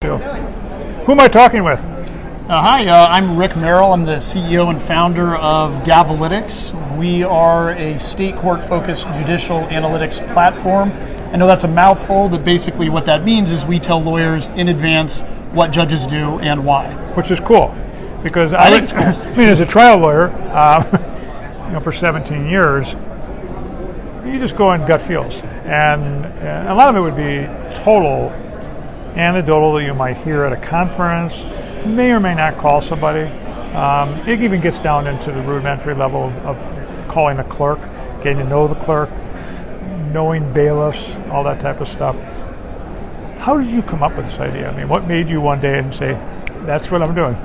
Who am I talking with? Hi, I'm Rick Merrill. I'm the CEO and founder of Gavelytics. We are a state court-focused judicial analytics platform. I know that's a mouthful, but basically what that means is we tell lawyers in advance what judges do and why. Which is cool, because I think it's cool. I mean, as a trial lawyer, for 17 years, you just go on gut feels, and a lot of it would be total anecdotal that you might hear at a conference. May or may not call somebody. It even gets down into the rudimentary level of calling a clerk, getting to know the clerk, knowing bailiffs, all that type of stuff. How did you come up with this idea? I mean, what made you one day and say, that's what I'm doing?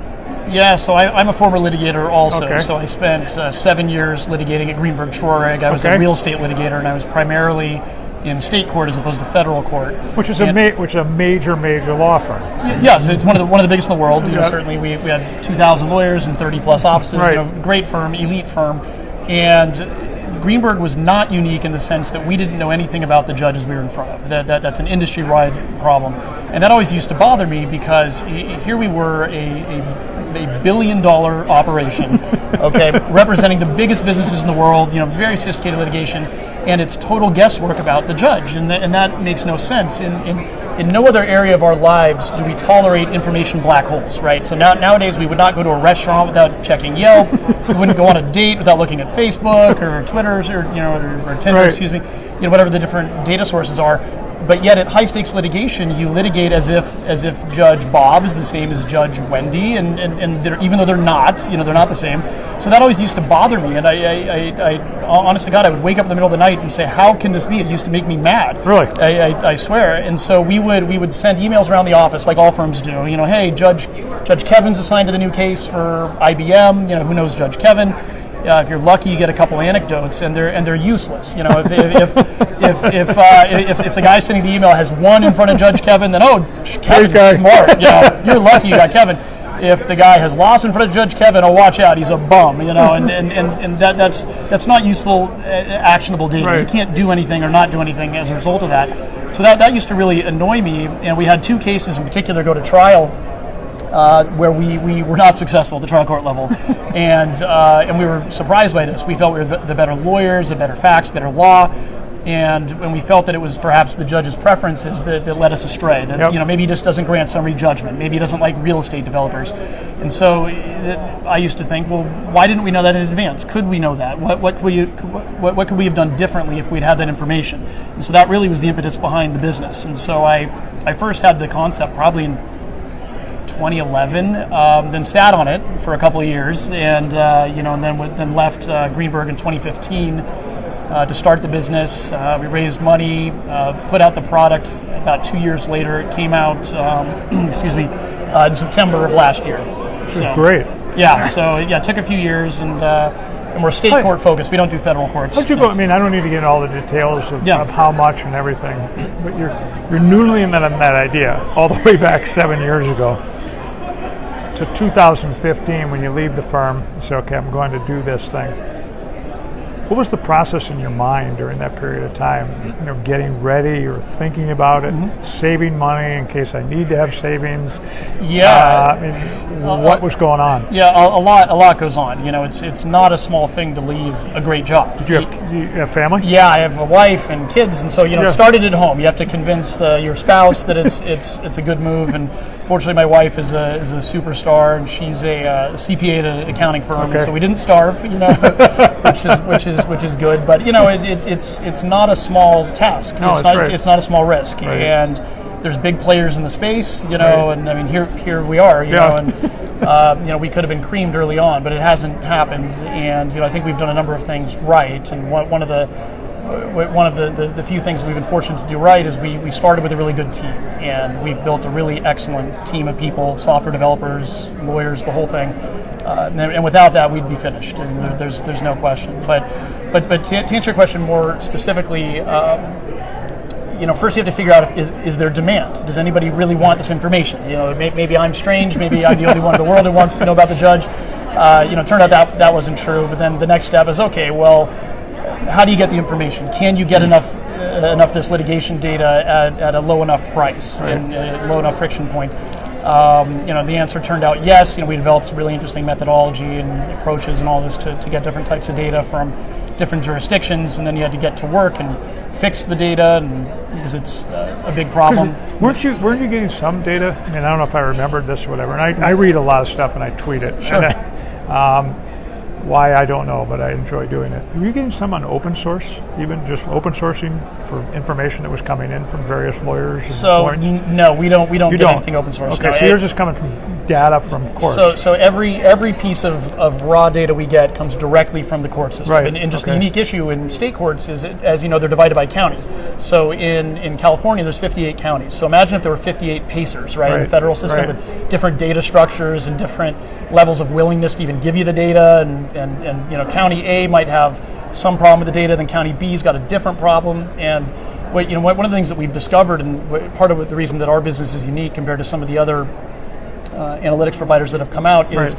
Yeah, so I'm a former litigator also. Okay. So I spent 7 years litigating at Greenberg Traurig. I was a real estate litigator, and I was primarily in state court as opposed to federal court, which is a major law firm. Yeah, it's one of the biggest in the world. Certainly we had 2,000 lawyers and 30 plus offices. Right. Great firm, elite firm, and Greenberg was not unique in the sense that we didn't know anything about the judges we were in front of. That's an industry-wide problem, and that always used to bother me because here we were a billion-dollar operation, representing the biggest businesses in the world. Very sophisticated litigation. And it's total guesswork about the judge, and that makes no sense. In no other area of our lives do we tolerate information black holes, right? So nowadays we would not go to a restaurant without checking Yelp. We wouldn't go on a date without looking at Facebook or Twitter or Tinder, right. Whatever the different data sources are. But yet at high stakes litigation, you litigate as if Judge Bob is the same as Judge Wendy, and even though they're not the same. So that always used to bother me, and I honest to God, I would wake up in the middle of the night and say, how can this be? It used to make me mad. Really? I swear. And so we would send emails around the office like all firms do. Hey, Judge Kevin's assigned to the new case for IBM. Who knows Judge Kevin? If you're lucky, you get a couple anecdotes, and they're useless. If the guy sending the email has one in front of Judge Kevin, then Kevin's smart. You're lucky you got Kevin. If the guy has lost in front of Judge Kevin, watch out, he's a bum. And that's not useful, actionable data. Right. You can't do anything or not do anything as a result of that. So that used to really annoy me, and we had 2 cases in particular go to trial. Where we were not successful at the trial court level, and we were surprised by this. We felt we were the better lawyers, the better facts, better law, and when we felt that it was perhaps the judge's preferences that led us astray. That maybe he just doesn't grant summary judgment. Maybe he doesn't like real estate developers, and so I used to think, well, why didn't we know that in advance? Could we know that? What could we have done differently if we'd had that information? And so that really was the impetus behind the business. And so I first had the concept probably in 2011, then sat on it for a couple of years, and then left Greenberg in 2015 to start the business. We raised money, put out the product. About 2 years later, it came out. In September of last year. Which is great. Yeah. So it took a few years, and we're state court focused. We don't do federal courts. How'd you go? I mean, I don't need to get into all the details of how much and everything, but you're noodling on that idea all the way back 7 years ago. To 2015, when you leave the firm, you say, okay, I'm going to do this thing. What was the process in your mind during that period of time? Getting ready or thinking about it, saving money in case I need to have savings. What was going on? Yeah, a lot goes on. It's not a small thing to leave a great job. Did you have family? Yeah, I have a wife and kids, and so it started at home. You have to convince your spouse that it's a good move. And fortunately, my wife is a superstar, and she's a CPA at an accounting firm, so we didn't starve. Which is good, but it's not a small task. No, it's not a small risk, and there's big players in the space, and I mean here we are, and we could have been creamed early on, but it hasn't happened, and I think we've done a number of things right, and one of the few things we've been fortunate to do right is we started with a really good team, and we've built a really excellent team of people, software developers, lawyers, the whole thing. And without that, we'd be finished. And there's no question. But to answer your question more specifically, first you have to figure out is there demand? Does anybody really want this information? Maybe I'm strange. Maybe I'm the only one in the world who wants to know about the judge. Turned out that wasn't true. But then the next step is, okay, well, how do you get the information? Can you get enough enough of this litigation data at a low enough price and a low enough friction point? The answer turned out yes. We developed some really interesting methodology and approaches and all this to get different types of data from different jurisdictions, and then you had to get to work and fix the data, and because it's a big problem. Weren't you getting some data? I mean, I don't know if I remembered this or whatever, and I read a lot of stuff and I tweet it. Sure. And, why, I don't know, but I enjoy doing it. Were you getting some on open source, even just open sourcing for information that was coming in from various lawyers? And no, we don't get anything open source. Okay, no, so yours is coming from data from courts. So every piece of raw data we get comes directly from the court system. Right. And just the unique issue in state courts is, as you know, they're divided by county. So in California, there's 58 counties. So imagine if there were 58 pacers, right, in the federal system with different data structures and different levels of willingness to even give you the data, and county A might have some problem with the data, then county B's got a different problem. And one of the things that we've discovered, and part of the reason that our business is unique compared to some of the other analytics providers that have come out, is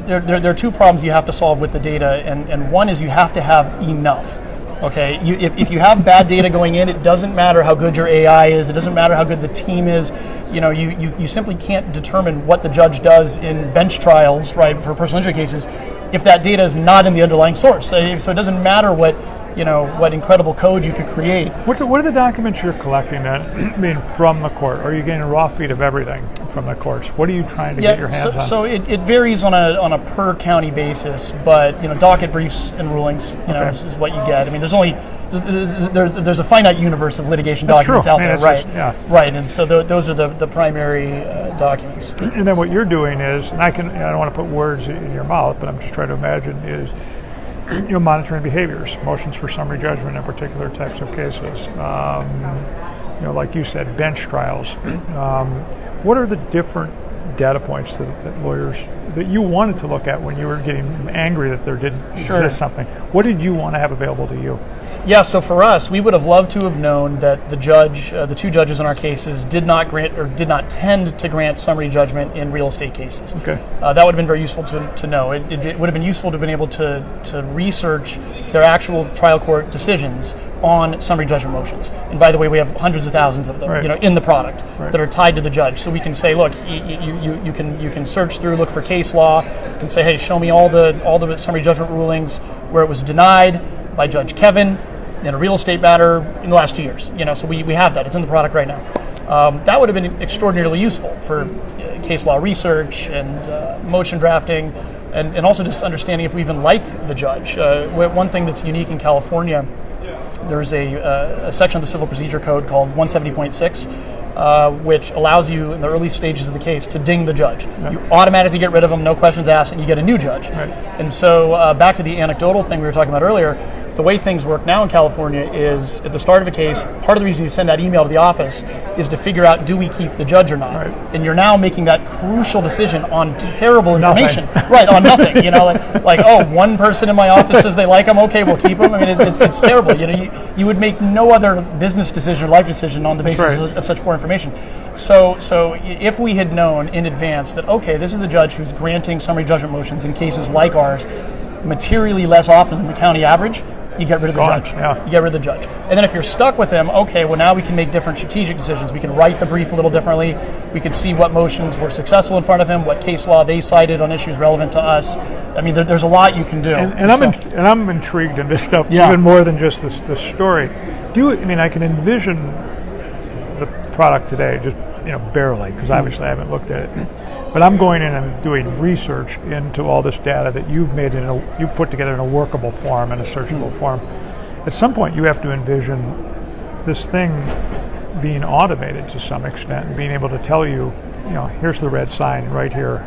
there are two problems you have to solve with the data, and one is you have to have enough. Okay, if you have bad data going in, it doesn't matter how good your AI is, it doesn't matter how good the team is. You simply can't determine what the judge does in bench trials, right, for personal injury cases, if that data is not in the underlying source. So it doesn't matter what incredible code you could create. What are the documents you're collecting then? I mean, from the court? Are you getting a raw feed of everything from the courts? What are you trying to get your hands on? So it varies on a per county basis, but docket briefs and rulings is what you get. I mean, there's a finite universe of litigation documents out there, right? Right, and so those are the primary documents. And then what you're doing is, and I don't want to put words in your mouth, but I'm just trying to imagine, is monitoring behaviors, motions for summary judgment in particular types of cases. Like you said, bench trials. What are the different data points that lawyers that you wanted to look at when you were getting angry that there didn't exist something? What did you want to have available to you? Yeah, so for us, we would have loved to have known that the two judges in our cases did not grant or did not tend to grant summary judgment in real estate cases. Okay. That would have been very useful to know. It would have been useful to have been able to research their actual trial court decisions on summary judgment motions. And by the way, we have hundreds of thousands of them, in the product that are tied to the judge. So we can say, look, you can search through, look for case law, you can say, hey, show me all the summary judgment rulings where it was denied by Judge Kevin in a real estate matter in the last 2 years. So we have that. It's in the product right now. That would have been extraordinarily useful for case law research and motion drafting, and also just understanding if we even like the judge. One thing that's unique in California, there's a section of the Civil Procedure Code called 170.6, which allows you in the early stages of the case to ding the judge. You automatically get rid of them, no questions asked, and you get a new judge. And so back to the anecdotal thing we were talking about earlier, the way things work now in California is at the start of a case, part of the reason you send that email to the office is to figure out, do we keep the judge or not? And you're now making that crucial decision on terrible information. Right, on nothing. One person in my office says they like them, okay, we'll keep them. I mean, it's terrible. You would make no other business decision or life decision on the basis of such poor information. So if we had known in advance that, okay, this is a judge who's granting summary judgment motions in cases like ours materially less often than the county average, you get rid of the judge. You get rid of the judge. And then if you're stuck with him, okay, well now we can make different strategic decisions. We can write the brief a little differently. We can see what motions were successful in front of him, what case law they cited on issues relevant to us. I mean, there's a lot you can do. I'm intrigued in this stuff even more than just the story. I can envision the product today, just barely, because obviously I haven't looked at it. But I'm going in and doing research into all this data that you've made you put together in a workable form and a searchable form. At some point, you have to envision this thing being automated to some extent and being able to tell you, here's the red sign right here.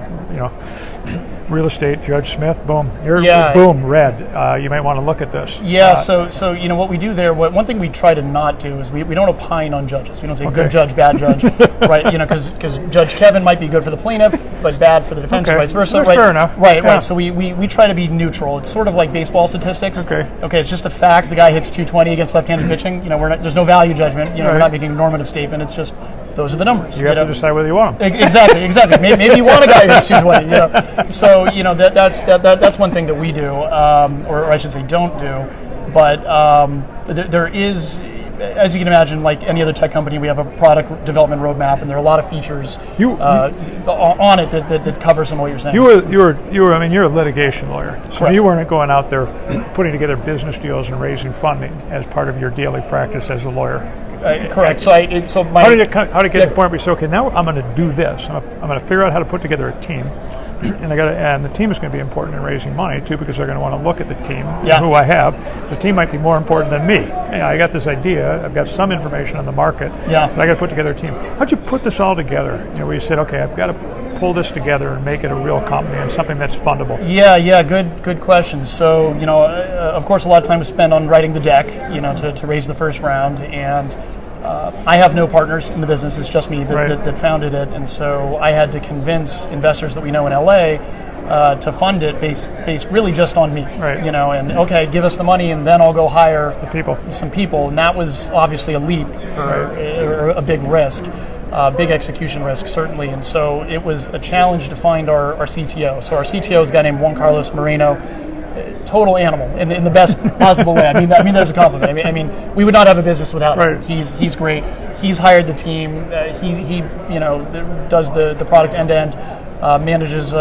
Real estate, Judge Smith, boom, boom, red. You might want to look at this. So what we do there, one thing we try to not do is we don't opine on judges. We don't say good judge, bad judge, right? Because Judge Kevin might be good for the plaintiff, but bad for the defense, or vice versa. Right? Fair enough. Right. So we try to be neutral. It's sort of like baseball statistics. Okay, it's just a fact. The guy hits 220 against left-handed pitching. There's no value judgment. We're not making a normative statement. It's just those are the numbers. You have to decide whether you want them. Exactly. Maybe you want a guy who hits 220. So that's one thing that we do, or I should say don't do. But there is, as you can imagine, like any other tech company, we have a product development roadmap, and there are a lot of features on it that cover some of what you're saying. You're a litigation lawyer, so Correct. you weren't going out there putting together business deals and raising funding as part of your daily practice as a lawyer. Correct. How did it get to the point where you say, okay, now I'm going to do this. I'm going to figure out how to put together a team, and the team is going to be important in raising money too, because they're going to want to look at the team and who I have. The team might be more important than me. I got this idea. I've got some information on the market. Yeah. But I got to put together a team. How'd you put this all together? Where you said, okay, I've got to pull this together and make it a real company and something that's fundable. Yeah. Good question. So of course, a lot of time was spent on writing the deck. To raise the first round, and I have no partners in the business. It's just me that founded it, and so I had to convince investors that we know in LA to fund it based really just on me. Right. And okay, give us the money, and then I'll go hire some people, and that was obviously a leap for a big risk. Big execution risk, certainly, and so it was a challenge to find our CTO. So our CTO is a guy named Juan Carlos Moreno, total animal in the best possible way. I mean that's a compliment. I mean, we would not have a business without him. He's great. He's hired the team. He does the product end to end, manages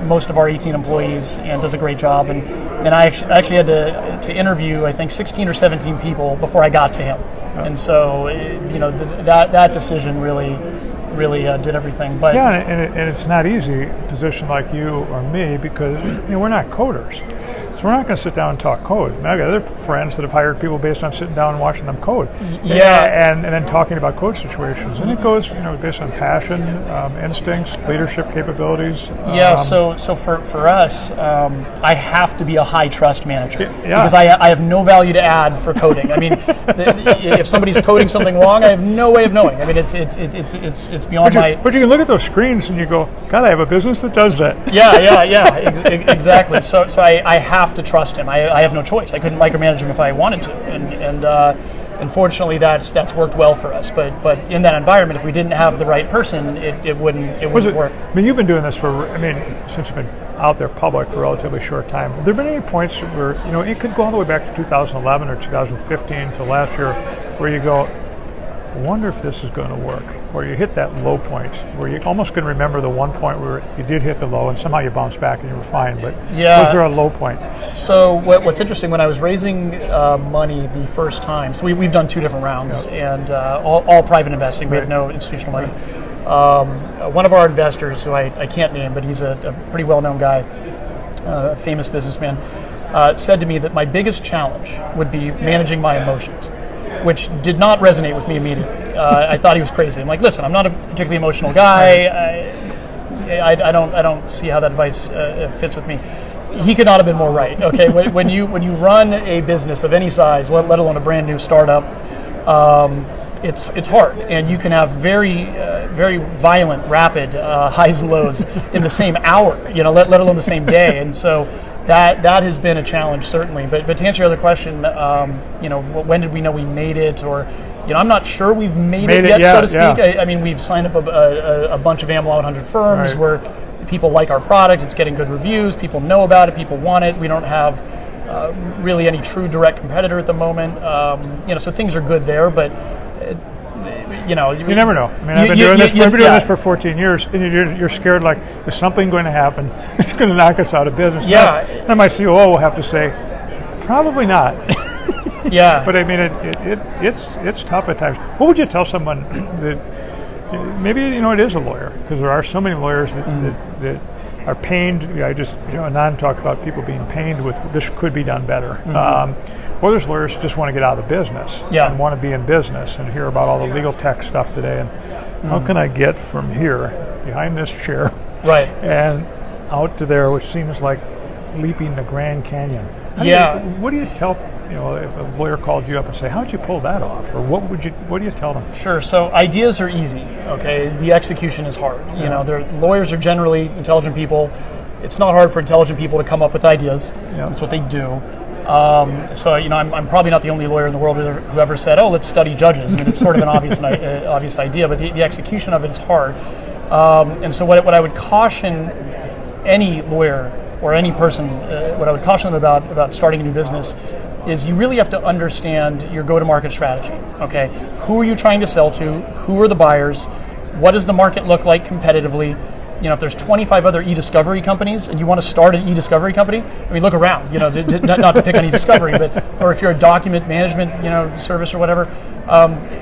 most of our 18 employees, and does a great job. And I actually had to interview, I think, 16 or 17 people before I got to him. And so that decision really did everything. But and it's not easy, a position like you or me, because we're not coders. So we're not going to sit down and talk code. I've got other friends that have hired people based on sitting down and watching them code. And then talking about code situations. And it goes based on passion, instincts, leadership capabilities. So for us, I have to be a high trust manager because I have no value to add for coding. I mean, if somebody's coding something wrong, I have no way of knowing. I mean, it's beyond my. But you can look at those screens and you go, God, I have a business that does that. Exactly. So I have to trust him. I have no choice. I couldn't micromanage him if I wanted to, and unfortunately that's worked well for us. But in that environment, if we didn't have the right person, it wouldn't work. I mean, you've been doing this since you've been out there public for a relatively short time. Have there been any points where it could go all the way back to 2011 or 2015 to last year, where you go, I wonder if this is going to work, where you hit that low point, where you almost can remember the one point where you did hit the low and somehow you bounced back and you were fine, but was there a low point? So what's interesting, when I was raising money the first time, so we've done 2 different rounds, and all private investing, we have no institutional money. One of our investors, who I can't name, but he's a pretty well-known guy, a famous businessman, said to me that my biggest challenge would be managing my emotions, which did not resonate with me immediately. I thought he was crazy. I'm like, listen, I'm not a particularly emotional guy. I don't see how that advice fits with me. He could not have been more right. Okay, when you run a business of any size, let alone a brand new startup, it's hard, and you can have very very violent, rapid highs and lows in the same hour. Let alone the same day, and so. That has been a challenge, certainly. But to answer your other question, when did we know we made it? Or, I'm not sure we've made it yet, so to speak. Yeah. I mean, we've signed up a bunch of AmLaw 100 firms where people like our product. It's getting good reviews. People know about it. People want it. We don't have really any true direct competitor at the moment. So things are good there, but. You never know. I mean, I've been doing this for 14 years, and you're scared like there's something going to happen. It's going to knock us out of business. And my COO will have to say, probably not. But I mean, it's tough at times. What would you tell someone that maybe it is a lawyer, because there are so many lawyers that are pained. Anand talked about people being pained with this could be done better. Or there's lawyers who just want to get out of the business and want to be in business and hear about all the legal tech stuff today. And how can I get from here, behind this chair, and out to there, which seems like leaping the Grand Canyon? What do you tell? If a lawyer called you up and say, "How'd you pull that off?" Or what do you tell them? Sure. So ideas are easy. Okay, the execution is hard. Lawyers are generally intelligent people. It's not hard for intelligent people to come up with ideas. That's what they do. I'm probably not the only lawyer in the world who ever said, "Oh, let's study judges." I mean, it's sort of an obvious idea, but the execution of it is hard. And so, what I would caution any lawyer or any person, what I would caution them about starting a new business, is you really have to understand your go-to-market strategy. Okay, who are you trying to sell to? Who are the buyers? What does the market look like competitively? You know, if there's 25 other e-discovery companies and you want to start an e-discovery company, I mean, look around. You know, not to pick on e-discovery, but or if you're a document management, service or whatever,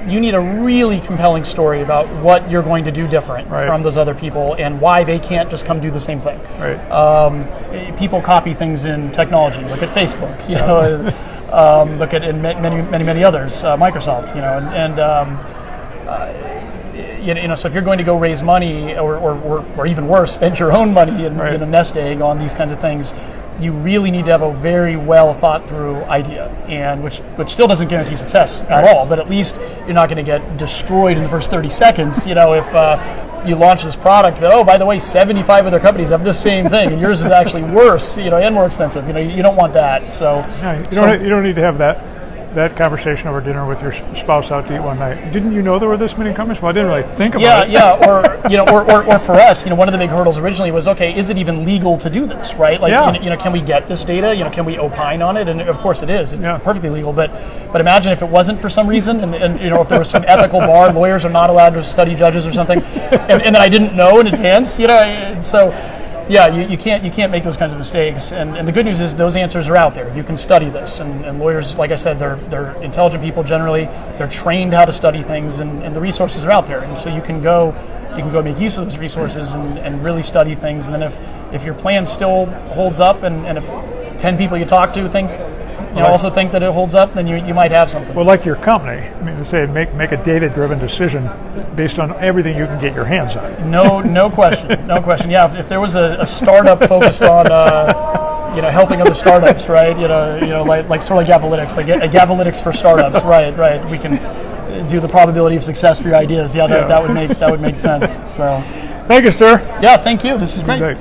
you need a really compelling story about what you're going to do different from those other people and why they can't just come do the same thing. Right. People copy things in technology. Look at Facebook. Look at many others. Microsoft. So if you're going to go raise money, or even worse, spend your own money in a nest egg on these kinds of things, you really need to have a very well thought through idea, and which still doesn't guarantee success at all. But at least you're not going to get destroyed in the first 30 seconds. If you launch this product that, oh, by the way, 75 other companies have the same thing, and yours is actually worse, and more expensive. You don't want that. So you don't need to have that conversation over dinner with your spouse out to eat one night. Didn't you know there were this many companies? Well, I didn't really think about it. Or for us, one of the big hurdles originally was, okay, is it even legal to do this, right? Can we get this data? Can we opine on it? And of course it is. It's perfectly legal. But imagine if it wasn't for some reason, and if there was some ethical bar, lawyers are not allowed to study judges or something, and then I didn't know in advance, so. Yeah, you can't make those kinds of mistakes, and the good news is those answers are out there. You can study this, and lawyers, like I said, they're intelligent people generally. They're trained how to study things, and the resources are out there, and so you can go make use of those resources and really study things. And then if your plan still holds up, and if 10 people you talk to also think that it holds up, then you might have something. Well, like your company, I mean, to say make a data-driven decision based on everything you can get your hands on. No question, no question. Yeah, if there was a startup focused on helping other startups, right? Like sort of like Gavelytics, like a Gavelytics for startups, right? We can do the probability of success for your ideas. That would make sense. So, thank you, sir. Yeah, thank you. This is great.